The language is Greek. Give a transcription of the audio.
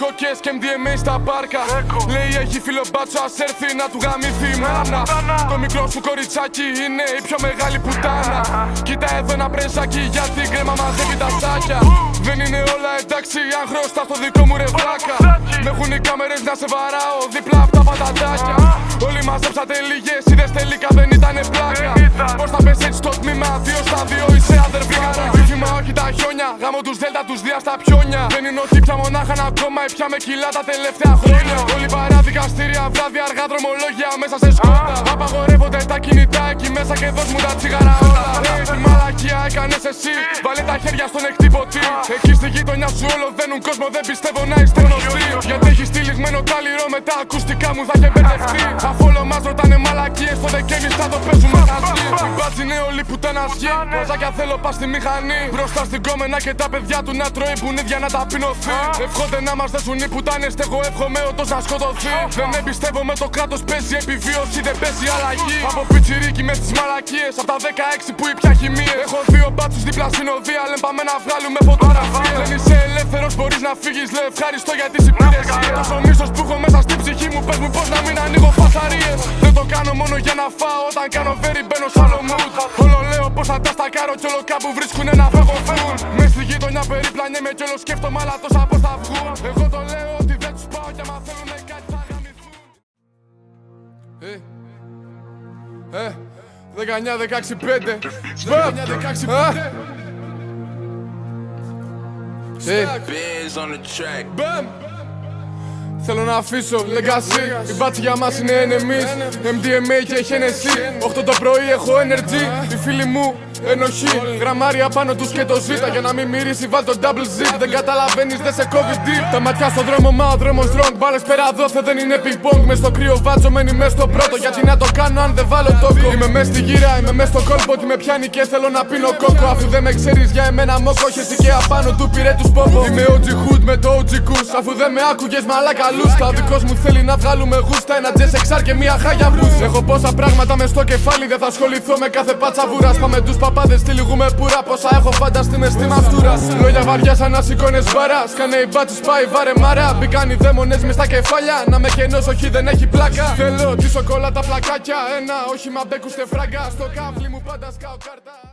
Κόκκες και MDMA στα πάρκα. Λέει έχει φίλο μπάτσο, ας έρθει να του γαμήθει η μάνα. Το μικρό σου κοριτσάκι είναι η πιο μεγάλη πουτάνα. Κοίτα εδώ ένα πρεζάκι γιατί η κρέμα μαζεύει τα σάκια. Δεν είναι όλα εντάξει αν χρωστά στο δικό μου ρε βλάκα. Με έχουν οι κάμερες να σε βαράω δίπλα απ' τα πατατάκια. Όλοι μαζέψατε λίγες, είδες τελικά δεν ήτανε πλάκα. Πώς θα πες έτσι στο τμήμα, 2 στα 2 είσαι αδερφάρα. Βήμα όχι τα χιόνια, γάμω τους δέλτα τους δία στα πιόνια. Δεν είναι ότι πια μονάχα να κόμμα ή πια με κιλά τα τελευταία χρόνια. Όλοι παρά δικαστήρια, βράδυ αργά δρομολόγια μέσα σε σκότα. Απαγορεύονται τα κινητά εκεί μέσα και δώσ' μου τα τσιγάρα όλα. Τι μαλακία έκανες εσύ, βάλε τα χέρια στον εκτυπωτή. Εκεί στη γειτονιά σου όλο δένουν κόσμο, δεν πιστεύω να είστε γνωστοί. Γιατί έχει στυλισμένο κάλυρο με τα ακουστικά μου θα είχε μπερδευτεί. Αφού όλο μας ρωτάνε μαλακίες, στο Δεκέμβρη θα το παίζουμε χαστή. Την μπάτζι είναι όλη που τα γη. Ποζάκια θέλω πας στη μηχανή. Μπροστά στην κόμενα και τα παιδιά του να τρώει μπουνίδια να ταπεινωθεί. Εύχονται να μας δέσουν οι πουτάνες, εγώ εύχομαι όντως να σκοτωθεί. Δεν εμπιστεύω με το κράτος, παίζει επιβίωση, δεν παίζει αλλαγή. Από πιτσιρίκι με τις μαλακίες, από τα 16 που ήπια χημίες. Έχω 2 μπάτσους δίπλα στην οδεία, λέμε πάμε να βγάλουμε φωτογραφίες. Δεν είσαι ελεύθερος, μπορείς να φύγεις, λέω ευχαριστώ για τις υπηρεσίες. Τόσο μίσος που έχω μέσα στην ψυχή μου, πες μου πώς να μην ανοίγω φασαρίες. Δεν το κάνω μόνο για να φάω, όταν κάνω βέρι μπαίνω σ' άλλο mood. Όλο λέω πως θα τα στακάρω κι όλο κάπου βρίσκουνε να φεύγουν. Μες στη γειτονιά περιπλανιέμαι κι όλο σκέφτομαι αλλά τόσα πως θα βγουν. Εγώ το λέω ότι δεν τους πάω κι άμα θέλουνε κάτι θα γαμηθούν. 19-16-5 Θέλω να αφήσω legacy. Η μπάτση για μας είναι enemies. MDMA και Hennessy. 8 το πρωί έχω energy. Οι φίλοι μου ενοχή. Γραμμάρια πάνω τους και το ζήτα. Για να μην μυρίσει βάλ το double zip. Δεν καταλαβαίνεις δεν σε κόβει deep. Τα ματιά στο δρόμο μα ο δρόμος wrong. Μπάλες πέρα δόθε δεν είναι ping pong. Μες στο κρύο βάτσο μένει μες στο πρώτο. Γιατί να το κάνω αν δεν βάλω τόκο. Είμαι μες στη γύρα, είμαι μες στο κόλπο. Ότι με πιάνει και θέλω να πίνω κόκο. Αφού δεν με ξέρεις για εμένα μόκο. Έχεις και απάνω του πήρε τους πόπο. Είμαι OG Hood με το OG Kush. Αφού δεν με άκουγες μαλάκα. Ο δικός μου θέλει να βγάλουμε γούστα. Ένα JSXR και μια χάγια μπούς. Έχω πόσα πράγματα μες στο κεφάλι. Δεν θα ασχοληθώ με κάθε πάτσα βούρας. Πάμε τους παπάδες, τυλιγούμε πουρά. Πόσα έχω φανταστεί μες στη μαστούρα. Λόγια βαριά σαν να σηκώνες βαρά. Σκάνε οι μπάτσους πάει βάρε μαρά. Μπήκαν οι δαίμονες μες στα κεφάλια. Να με κενός όχι δεν έχει πλάκα. Θέλω τη σοκολάτα πλακάκια. Ένα όχι μα μπέκουστε φράγκα. Στο κάβλι μου πάντα σκάω κάρτα.